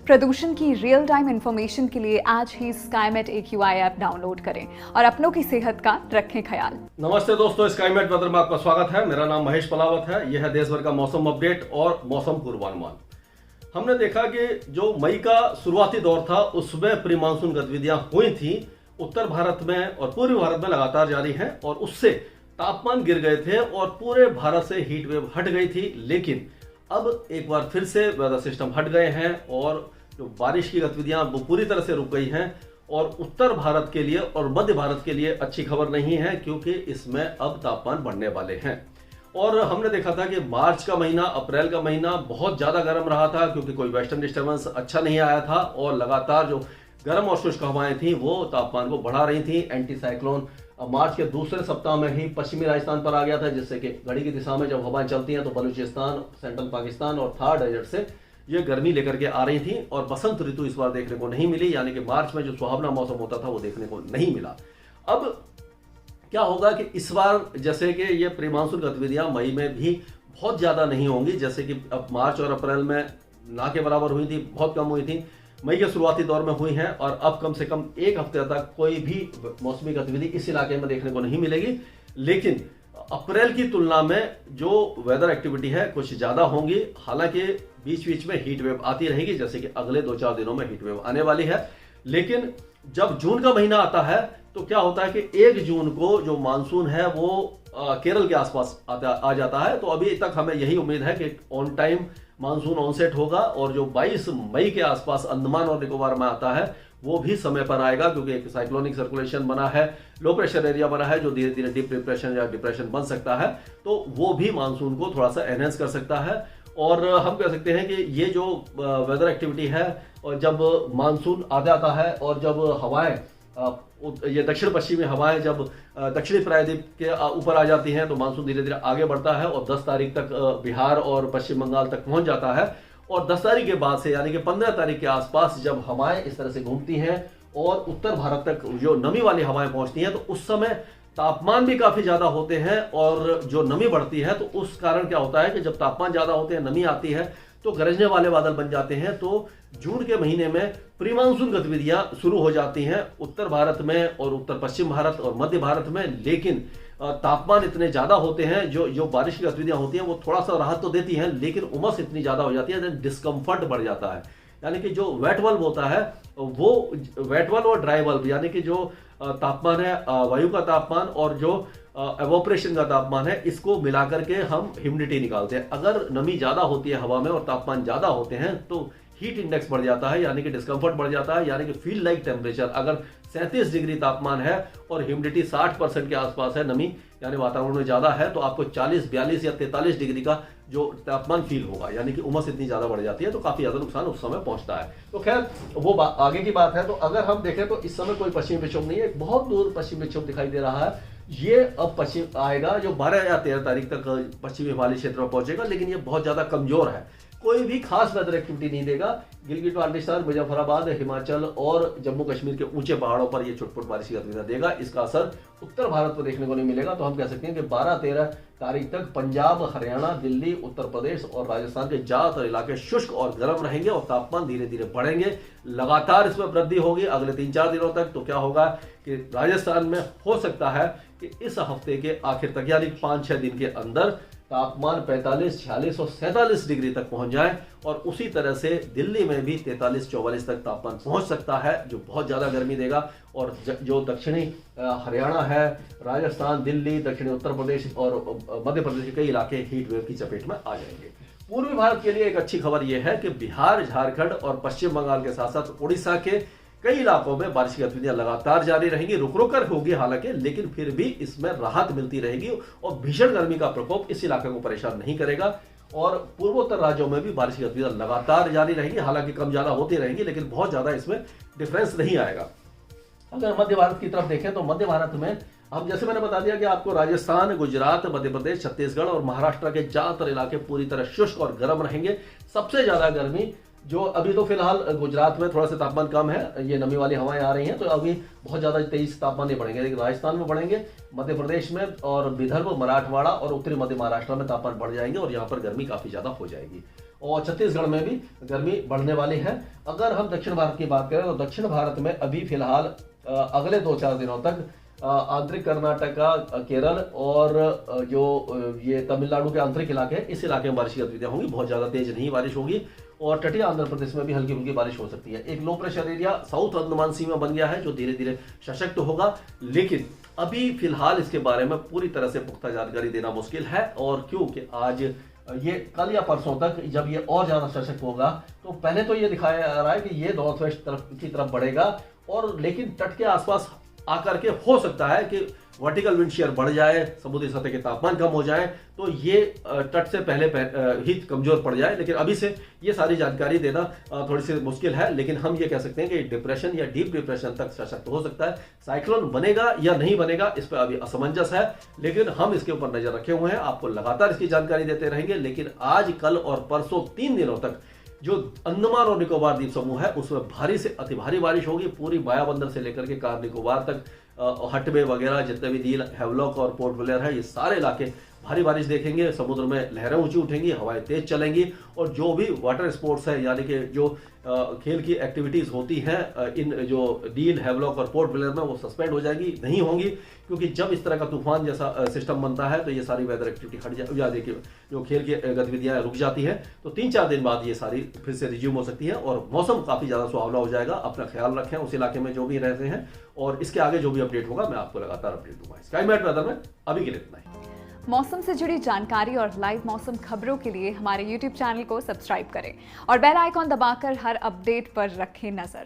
प्रदूषण की real time information के लिए आज ही स्काईमेट AQI ऐप डाउनलोड करें और अपनों की सेहत का रखें ख्याल। नमस्ते दोस्तों, स्काईमेट वेदर में आपका स्वागत है। मेरा नाम महेश पलावत है। यह है देश भर का मौसम अपडेट और मौसम पूर्वानुमान। हमने देखा कि जो मई का शुरुआती दौर था उसमें प्री मानसून गतिविधियां हुई थी उत्तर भारत में और पूर्वी भारत में लगातार जारी है और उससे तापमान गिर गए थे और पूरे भारत से हीट वेव हट गई थी। लेकिन अब एक बार फिर से वेदर सिस्टम हट गए हैं और जो बारिश की गतिविधियां वो पूरी तरह से रुक गई हैं और उत्तर भारत के लिए और मध्य भारत के लिए अच्छी खबर नहीं है, क्योंकि इसमें अब तापमान बढ़ने वाले हैं। और हमने देखा था कि मार्च का महीना, अप्रैल का महीना बहुत ज्यादा गर्म रहा था, क्योंकि कोई वेस्टर्न डिस्टर्बेंस अच्छा नहीं आया था और लगातार जो गर्म और शुष्क हवाएं थी वो तापमान को बढ़ा रही थी। एंटी साइक्लोन मार्च के दूसरे सप्ताह में ही पश्चिमी राजस्थान पर आ गया था, जिससे कि घड़ी की दिशा में जब हवाएं चलती हैं तो बलूचिस्तान, सेंट्रल पाकिस्तान और थार डेजर्ट से ये गर्मी लेकर के आ रही थी और बसंत ऋतु इस बार देखने को नहीं मिली, यानी कि मार्च में जो सुहावना मौसम होता था वो देखने को नहीं मिला। अब क्या होगा कि इस बार जैसे कि ये प्री मानसून गतिविधियां मई में भी बहुत ज्यादा नहीं होंगी, जैसे कि अब मार्च और अप्रैल में ना के बराबर हुई थी, बहुत कम हुई थी, मई के शुरुआती दौर में हुई है और अब कम से कम एक हफ्ते तक कोई भी मौसमी गतिविधि इस इलाके में देखने को नहीं मिलेगी। लेकिन अप्रैल की तुलना में जो वेदर एक्टिविटी है कुछ ज्यादा होंगी। हालांकि बीच बीच में हीट वेव आती रहेगी, जैसे कि अगले 2-4 दिनों में हीट वेव आने वाली है। लेकिन जब जून का महीना आता है तो क्या होता है कि 1 जून को जो मानसून है वो केरल के आसपास आ जाता है। तो अभी तक हमें यही उम्मीद है कि ऑन टाइम मानसून ऑनसेट होगा और जो 22 मई के आसपास अंडमान और निकोबार में आता है वो भी समय पर आएगा, क्योंकि एक साइक्लोनिक सर्कुलेशन बना है, लो प्रेशर एरिया बना है जो धीरे धीरे डीप डिप्रेशन या डिप्रेशन बन सकता है, तो वो भी मानसून को थोड़ा सा एनहेंस कर सकता है। और हम कह सकते हैं कि ये जो वेदर एक्टिविटी है और जब मानसून आ जाता है और जब हवाएं ये दक्षिण पश्चिमी हवाएं जब दक्षिणी प्रायद्वीप के ऊपर आ जाती हैं तो मानसून धीरे धीरे आगे बढ़ता है और 10 तारीख तक बिहार और पश्चिम बंगाल तक पहुंच जाता है। और 10 तारीख के बाद से यानी कि 15 तारीख के आसपास जब हवाएं इस तरह से घूमती हैं और उत्तर भारत तक जो नमी वाली हवाएं पहुंचती हैं तो उस समय तापमान भी काफी ज्यादा होते हैं और जो नमी बढ़ती है तो उस कारण क्या होता है कि जब तापमान ज्यादा होते हैं, नमी आती है तो गरजने वाले बादल बन जाते हैं। तो जून के महीने में प्री मानसून गतिविधियां शुरू हो जाती हैं उत्तर भारत में और उत्तर पश्चिम भारत और मध्य भारत में। लेकिन तापमान इतने ज्यादा होते हैं, जो बारिश की गतिविधियां होती हैं वो थोड़ा सा राहत तो देती हैं, लेकिन उमस इतनी ज्यादा हो जाती है, डिस्कम्फर्ट बढ़ जाता है। यानी कि जो वेट बल्ब होता है वो वेट बल्ब और ड्राई बल्ब यानी कि जो तापमान है वायु का तापमान और जो एवोपरेशन का तापमान है, इसको मिलाकर के हम ह्यूमिडिटी निकालते हैं। अगर नमी ज्यादा होती है हवा में और तापमान ज्यादा होते हैं तो हीट इंडेक्स बढ़ जाता है, यानी कि डिस्कम्फर्ट बढ़ जाता है, यानी कि फील लाइक टेम्परेचर अगर 37 डिग्री तापमान है और ह्यूमिडिटी 60% के आसपास है, नमी यानी वातावरण में ज्यादा है, तो आपको 40, 42 या 43 डिग्री का जो तापमान फील होगा, यानी कि उमस इतनी ज्यादा बढ़ जाती है तो काफी ज्यादा नुकसान उस समय पहुंचता है। तो खैर वो आगे की बात है। तो अगर हम देखें तो इस समय कोई पश्चिमी विक्षोभ नहीं है, एक बहुत दूर पश्चिमी विक्षोभ दिखाई दे रहा है। ये अब पश्चिम आएगा जो 12 या 13 तारीख तक पश्चिमी हिमालय क्षेत्र में पहुंचेगा, लेकिन ये बहुत ज्यादा कमजोर है, कोई भी खास वेदर एक्टिविटी नहीं देगा। गिलगिट बाल्टिस्तान, मुजफ्फराबाद, हिमाचल और जम्मू कश्मीर के ऊंचे पहाड़ों पर ये छुटपुट बारिश की गतिविधियां देगा। इसका असर उत्तर भारत पर देखने को नहीं मिलेगा। तो हम कह सकते हैं कि 12-13 तारीख तक पंजाब, हरियाणा, दिल्ली, उत्तर प्रदेश और राजस्थान के ज्यादातर इलाके शुष्क और गर्म रहेंगे और तापमान धीरे धीरे बढ़ेंगे। लगातार इसमें वृद्धि होगी अगले 3-4 दिनों तक। तो क्या होगा कि राजस्थान में हो सकता है कि इस हफ्ते के आखिर तक यानी 5-6 दिन के अंदर तापमान 45, 46 और 47 डिग्री तक पहुंच जाए और उसी तरह से दिल्ली में भी 43-44 तक तापमान पहुंच सकता है, जो बहुत ज्यादा गर्मी देगा। और जो दक्षिणी हरियाणा है, राजस्थान, दिल्ली, दक्षिणी उत्तर प्रदेश और मध्य प्रदेश के कई इलाके हीट वेव की चपेट में आ जाएंगे। पूर्वी भारत के लिए एक अच्छी खबर यह है कि बिहार, झारखंड और पश्चिम बंगाल के साथ साथ उड़ीसा के कई इलाकों में बारिश की गतिविधियां लगातार जारी रहेंगी, रुक रुक कर होगी हालांकि, लेकिन फिर भी इसमें राहत मिलती रहेगी और भीषण गर्मी का प्रकोप इस इलाके को परेशान नहीं करेगा। और पूर्वोत्तर राज्यों में भी बारिश की गतिविधियां लगातार जारी रहेगी, हालांकि कम ज्यादा होती रहेंगी, लेकिन बहुत ज्यादा इसमें डिफरेंस नहीं आएगा। अगर मध्य भारत की तरफ देखें तो मध्य भारत में हम जैसे मैंने बता दिया कि आपको राजस्थान, गुजरात, मध्य प्रदेश, छत्तीसगढ़ और महाराष्ट्र के ज्यादातर इलाके पूरी तरह शुष्क और गर्म रहेंगे। सबसे ज्यादा गर्मी जो अभी तो फिलहाल गुजरात में थोड़ा सा तापमान कम है, ये नमी वाली हवाएं आ रही हैं तो अभी बहुत ज्यादा तेज तापमान नहीं बढ़ेंगे, लेकिन राजस्थान में बढ़ेंगे, मध्य प्रदेश में और विदर्भ, मराठवाड़ा और उत्तरी मध्य महाराष्ट्र में तापमान बढ़ जाएंगे और यहाँ पर गर्मी काफी ज्यादा हो जाएगी। और छत्तीसगढ़ में भी गर्मी बढ़ने वाली है। अगर हम दक्षिण भारत की बात करें तो दक्षिण भारत में अभी फिलहाल अगले 2-4 दिनों तक आंतरिक कर्नाटका, केरल और जो ये तमिलनाडु के आंतरिक इलाके हैं, इस इलाके में बारिश की गतिविधियां होंगी। बहुत ज्यादा तेज नहीं बारिश होगी और तटीय आंध्र प्रदेश में भी हल्की फुल्की बारिश हो सकती है। एक low pressure area south Andaman sea में बन गया है जो धीरे धीरे सशक्त होगा, लेकिन अभी फिलहाल इसके बारे में पूरी तरह से पुख्ता जानकारी देना मुश्किल है। और क्योंकि आज ये कल या परसों तक जब ये और ज्यादा सशक्त होगा तो पहले तो ये दिखाया जा रहा है कि ये नॉर्थ वेस्ट की तरफ बढ़ेगा, और लेकिन तट के आसपास आकर के हो सकता है कि वर्टिकल विंड शेयर बढ़ जाए, समुद्री सतह के तापमान कम हो जाए, तो ये तट से पहले ही कमजोर पड़ जाए। लेकिन अभी से ये सारी जानकारी देना थोड़ी सी मुश्किल है, लेकिन हम ये कह सकते हैं कि डिप्रेशन या डीप डिप्रेशन तक सशक्त हो सकता है। साइक्लोन बनेगा या नहीं बनेगा इस पर अभी असमंजस है, लेकिन हम इसके ऊपर नजर रखे हुए हैं, आपको लगातार इसकी जानकारी देते रहेंगे। लेकिन आज, कल और परसों 3 दिनों तक जो अंडमान और निकोबार द्वीप समूह है उसमें भारी से अति भारी बारिश होगी। पूरी मायाबंदर से लेकर के कार निकोबार तक, हटबे वगैरह जितने भी डील, हैवलॉक और पोर्ट ब्लेयर है, ये सारे इलाके भारी बारिश देखेंगे। समुद्र में लहरें ऊंची उठेंगी, हवाएं तेज चलेंगी, और जो भी वाटर स्पोर्ट्स है यानी कि जो खेल की एक्टिविटीज होती हैं इन जो डील, हैवलॉक और पोर्ट ब्लेयर में, वो सस्पेंड हो जाएगी, नहीं होंगी। क्योंकि जब इस तरह का तूफान जैसा सिस्टम बनता है तो ये सारी वेदर एक्टिविटी हट जाती है, जो खेल की गतिविधियां रुक जाती है। तो 3-4 दिन बाद ये सारी फिर से रिज्यूम हो सकती है और मौसम काफी ज्यादा सुहावना हो जाएगा। अपना ख्याल रखें उस इलाके में जो भी रहते हैं, और इसके आगे जो भी अपडेट होगा मैं आपको लगातार अपडेट दूंगा। स्काईमेट वेदर में अभी के लिए इतना ही। मौसम से जुड़ी जानकारी और लाइव मौसम खबरों के लिए हमारे YouTube चैनल को सब्सक्राइब करें और बेल आइकॉन दबाकर हर अपडेट पर रखें नजर।